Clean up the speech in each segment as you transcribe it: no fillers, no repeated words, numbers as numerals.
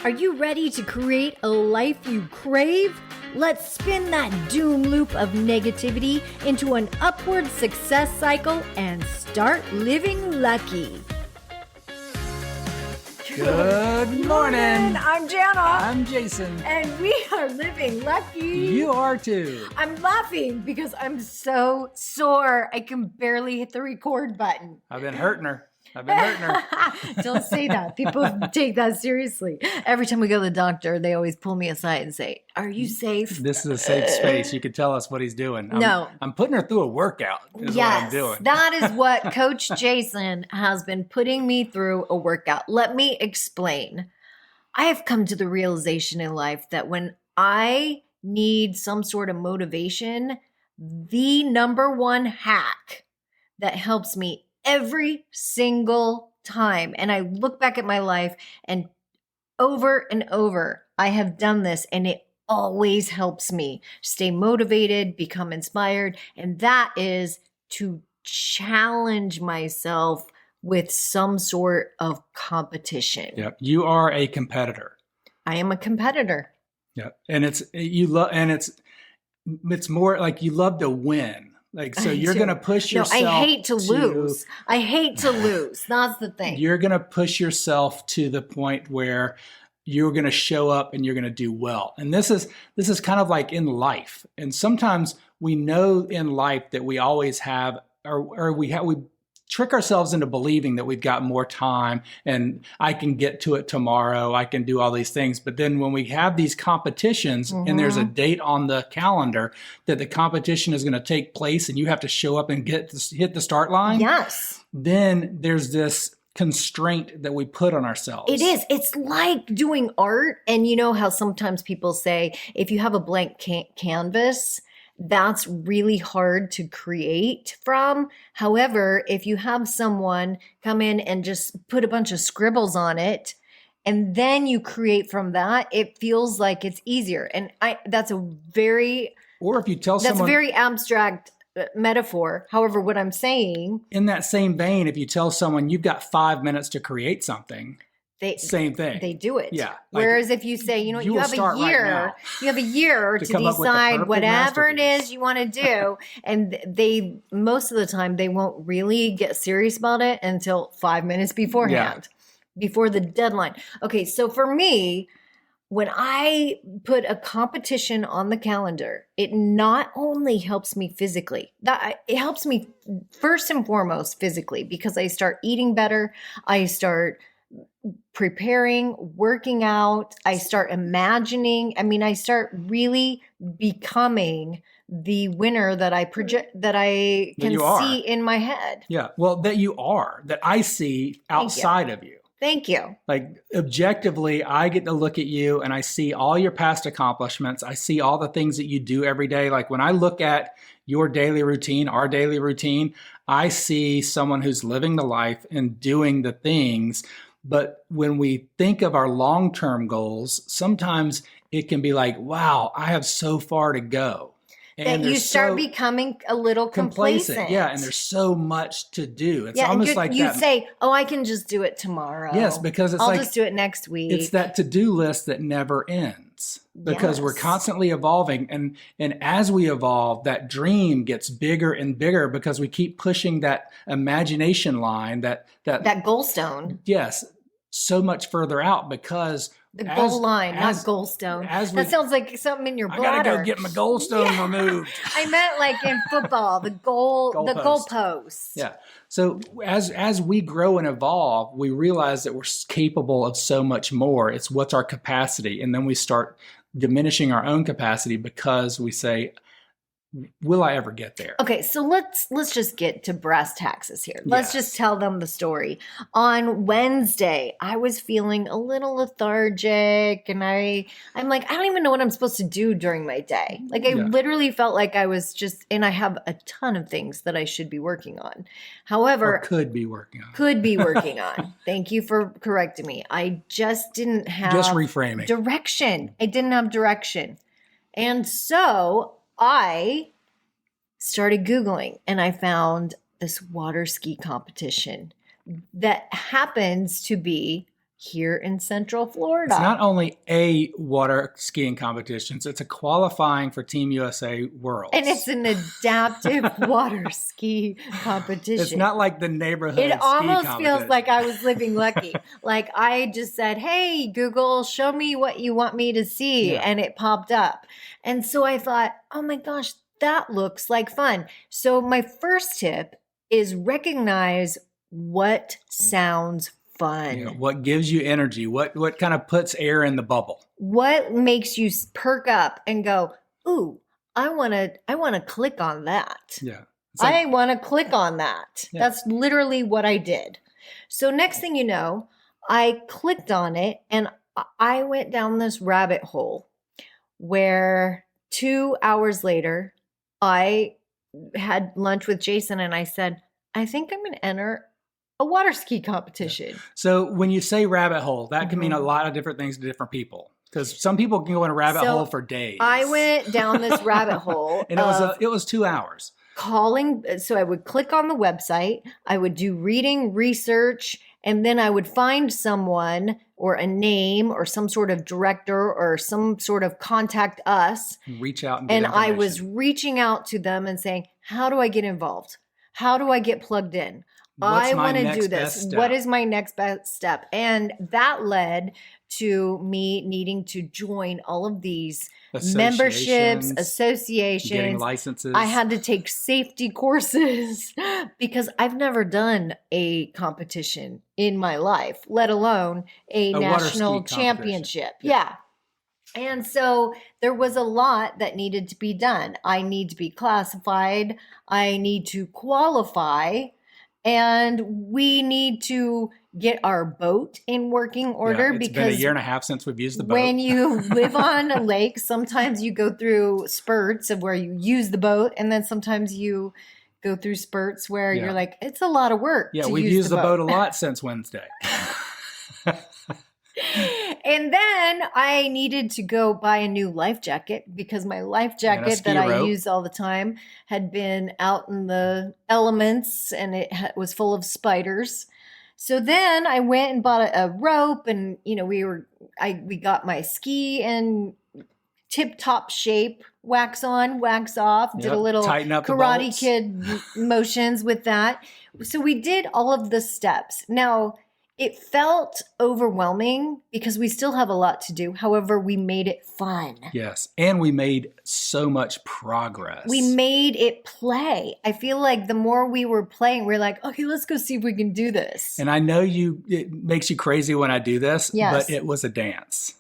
Are you ready to create a life you crave? Let's spin that doom loop of negativity into an upward success cycle and start living lucky. Good morning. I'm Jana. I'm Jason. And we are living lucky. You are too. I'm laughing because I'm so sore. I can barely hit the record button. I've been hurting her. Don't say that. People take that seriously. Every time we go to the doctor, they always pull me aside and say, "Are you safe?" This is a safe space. You can tell us what he's doing. I'm putting her through a workout is what I'm doing. That is what Coach Jason has been putting me through, a workout. Let me explain. I have come to the realization in life that when I need some sort of motivation, the number one hack that helps me every single time, and I look back at my life and over, I have done this, and it always helps me stay motivated, become inspired, and that is to challenge myself with some sort of competition. Yeah, you are a competitor. I am a competitor. Yeah, and it's more like you love to win. Like, so you're going to push yourself. No, I hate to lose. I hate to lose. That's the thing. You're going to push yourself to the point where you're going to show up and you're going to do well. And this is kind of like in life. And sometimes we know in life that we always have, or we trick ourselves into believing that we've got more time and I can get to it tomorrow. I can do all these things. But then when we have these competitions and there's a date on the calendar that the competition is going to take place and you have to show up and hit the start line. Yes. Then there's this constraint that we put on ourselves. It is. It's like doing art. And you know how sometimes people say, if you have a blank canvas, that's really hard to create from. However, if you have someone come in and just put a bunch of scribbles on it, and then you create from that, it feels like it's easier. And that's a very abstract metaphor. However, what I'm saying, in that same vein, if you tell someone you've got 5 minutes to create something, same thing. They do it. Yeah. Whereas if you say, you have a year, you have a year to decide whatever it is you want to do. And most of the time, they won't really get serious about it until 5 minutes beforehand, before the deadline. Okay. So for me, when I put a competition on the calendar, it not only helps me physically, it helps me first and foremost physically, because I start eating better. I start preparing, working out. I start imagining. I start really becoming the winner that I project, that I can see in my head. Yeah. Well, that I see outside of you. Thank you. Like, objectively, I get to look at you and I see all your past accomplishments. I see all the things that you do every day. Like, when I look at your daily routine, our daily routine, I see someone who's living the life and doing the things. But when we think of our long-term goals, sometimes it can be like, wow, I have so far to go. And you start becoming a little complacent. Yeah, and there's so much to do. It's almost like you say, "Oh, I can just do it tomorrow." Yes, because I'll just do it next week. It's that to-do list that never ends, because we're constantly evolving, and as we evolve, that dream gets bigger and bigger because we keep pushing that imagination line, that goal stone. Yes, so much further out, because the goal line, not goalstone. That sounds like something in your bladder. I gotta go get my goalstone removed. I meant like in football, the goalpost. Yeah. So as we grow and evolve, we realize that we're capable of so much more. It's what's our capacity, and then we start diminishing our own capacity because we say, will I ever get there? Okay, so let's just get to brass taxes here. Let's just tell them the story. On Wednesday, I was feeling a little lethargic, and I'm like, I don't even know what I'm supposed to do during my day. Like, I literally felt like I was and I have a ton of things that I should be working on. However, could be working on. Thank you for correcting me. I just didn't have reframing direction. I didn't have direction. And so I started Googling, and I found this water ski competition that happens to be here in Central Florida. It's not only a water skiing competition, it's a qualifying for Team USA Worlds. And it's an adaptive water ski competition. It's not like the neighborhood It ski almost competition. feels like I was living lucky. Like I just said, hey, Google, show me what you want me to see. Yeah. And it popped up. And so I thought, oh my gosh, that looks like fun. So my first tip is recognize what sounds fun. Yeah, what gives you energy? What kind of puts air in the bubble? What makes you perk up and go, ooh, I want to click on that. Yeah. I want to click on that. Yeah. That's literally what I did. So next thing you know, I clicked on it and I went down this rabbit hole where 2 hours later, I had lunch with Jason and I said, I think I'm going to enter a water ski competition. So when you say rabbit hole, that can mean a lot of different things to different people. Because some people can go in a rabbit hole for days. I went down this rabbit hole. And it was 2 hours. So I would click on the website, I would do reading, research, and then I would find someone or a name or some sort of director or some sort of contact us. Reach out and get And I information. was reaching out to them and saying, how do I get involved? How do I get plugged in? I want to do this. What is my next best step? And that led to me needing to join all of these memberships, associations, getting licenses. I had to take safety courses because I've never done a competition in my life, let alone a national championship. Yeah. And so there was a lot that needed to be done. I need to be classified. I need to qualify. And we need to get our boat in working order It's because been a year and a half since we've used the boat. When you live on a lake, sometimes you go through spurts of where you use the boat, and then sometimes you go through spurts where you're like, it's a lot of work. Yeah, we've used the boat a lot since Wednesday. And then I needed to go buy a new life jacket because my life jacket that I use all the time had been out in the elements and it was full of spiders. So then I went and bought a rope and, we got my ski in tip-top shape, wax on, wax off, did a little Karate Kid motions with that. So we did all of the steps. Now, it felt overwhelming because we still have a lot to do. However, we made it fun. Yes. And we made so much progress. We made it play. I feel like the more we were playing, we're like, okay, let's go see if we can do this. And I know it makes you crazy when I do this, but it was a dance.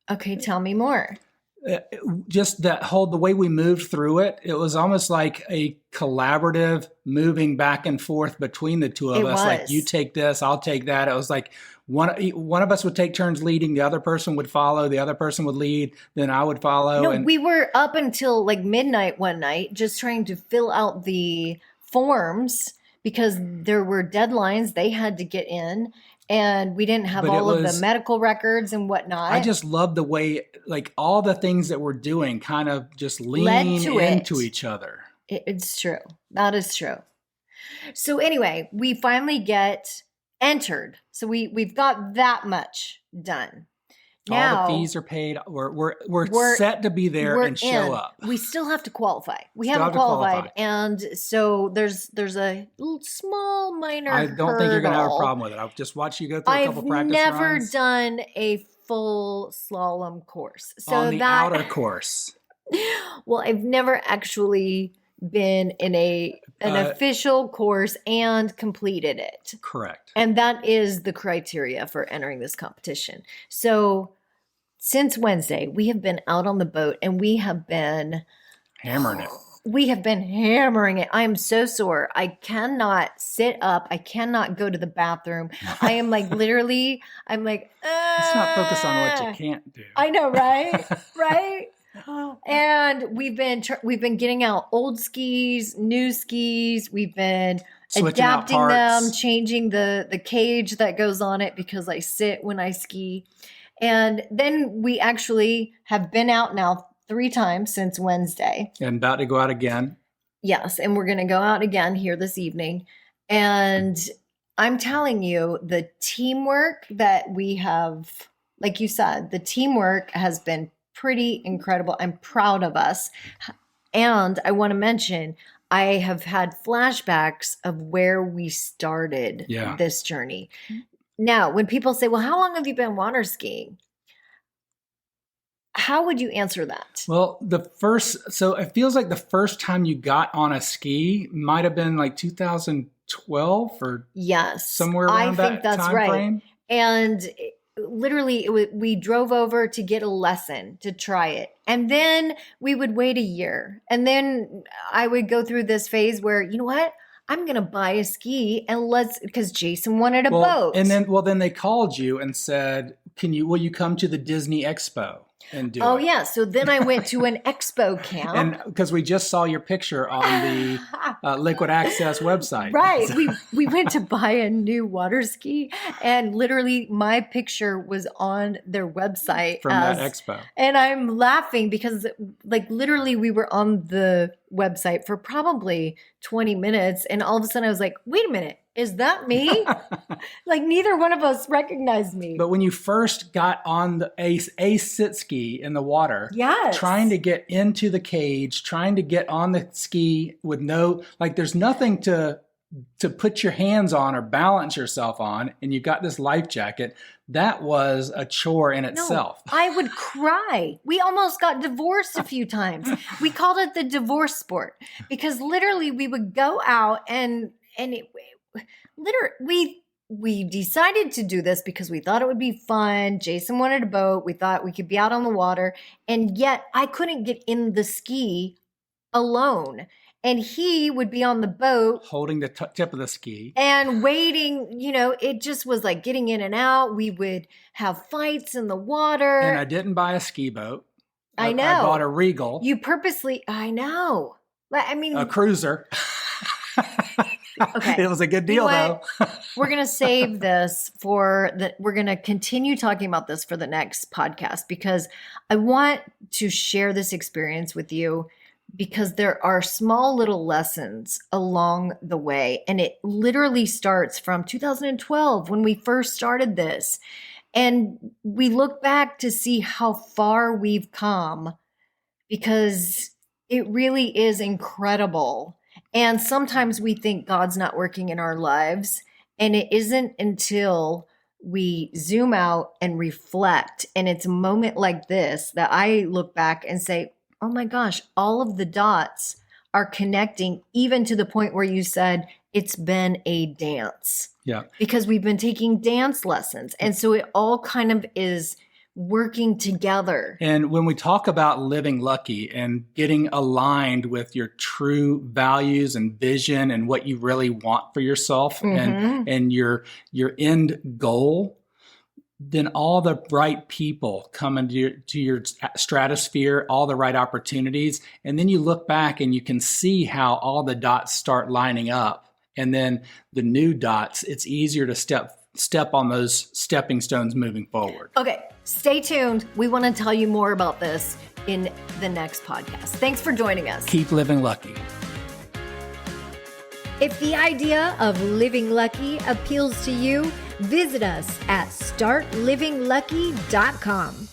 Okay, tell me more. Just the way we moved through it, it was almost like a collaborative moving back and forth between the two of us. Like you take this, I'll take that. It was like one of us would take turns leading, the other person would follow, the other person would lead, then I would follow. No, we were up until like midnight one night just trying to fill out the forms because there were deadlines they had to get in. And we didn't have all of the medical records and whatnot. I just love the way, like all the things that we're doing kind of just lean into each other. It's true. That is true. So anyway, we finally get entered. So we've got that much done. Now, all the fees are paid. We're set to be there and show up. We still have to qualify. We haven't qualified. And so there's a little small minor I don't think you're going to have a problem with it. I'll just watch you go through a couple practice runs. I've never done a full slalom course. So on the outer course. Well, I've never actually been in an official course and completed it. Correct. And that is the criteria for entering this competition. So since Wednesday, we have been out on the boat and we have been hammering it. We have been hammering it. I am so sore. I cannot sit up. I cannot go to the bathroom. I am like literally, I'm like, let's not focus on what you can't do. I know, right? Right? And we've been getting out old skis, new skis. We've been adapting them, changing the cage that goes on it because I sit when I ski. And then we actually have been out now 3 times since Wednesday. And about to go out again. Yes. And we're going to go out again here this evening. And I'm telling you, the teamwork that we have, like you said, the teamwork has been pretty incredible. I'm proud of us. And I want to mention, I have had flashbacks of where we started this journey. Now, when people say, well, how long have you been water skiing? How would you answer that? Well, so it feels like the first time you got on a ski might have been like 2012 or somewhere around that time frame. And literally, we drove over to get a lesson, to try it. And then we would wait a year. And then I would go through this phase where, you know what? I'm going to buy a ski and because Jason wanted a boat. And then they called you and said, will you come to the Disney Expo? And do it. Yeah. So then I went to an expo camp. And because we just saw your picture on the Liquid Access website. Right. We went to buy a new water ski, and literally my picture was on their website. From that expo. And I'm laughing because like literally we were on the website for probably 20 minutes. And all of a sudden I was like, wait a minute. Is that me? Like neither one of us recognized me. But when you first got on the a sit ski in the water, trying to get into the cage, trying to get on the ski with there's nothing to put your hands on or balance yourself on, and you got this life jacket. That was a chore in itself. I would cry. We almost got divorced a few times. We called it the divorce sport because literally we would go out and we decided to do this because we thought it would be fun. Jason wanted a boat. We thought we could be out on the water. And yet I couldn't get in the ski alone. And he would be on the boat. Holding the tip of the ski. And waiting. It just was like getting in and out. We would have fights in the water. And I didn't buy a ski boat. I know. I bought a Regal. You purposely, I know. I mean. A cruiser. Okay. It was a good deal, though. We're going to save this we're going to continue talking about this for the next podcast because I want to share this experience with you because there are small little lessons along the way. And it literally starts from 2012 when we first started this. And we look back to see how far we've come because it really is incredible. And sometimes we think God's not working in our lives, and it isn't until we zoom out and reflect. And it's a moment like this that I look back and say, oh my gosh, all of the dots are connecting, even to the point where you said it's been a dance. Yeah. Because we've been taking dance lessons. And so it all kind of is working together. And when we talk about living lucky and getting aligned with your true values and vision and what you really want for yourself and your end goal, then all the right people come into your stratosphere, all the right opportunities. And then you look back and you can see how all the dots start lining up. And then the new dots, it's easier to step on those stepping stones moving forward. Okay, stay tuned. We want to tell you more about this in the next podcast. Thanks for joining us. Keep living lucky. If the idea of living lucky appeals to you, visit us at startlivinglucky.com.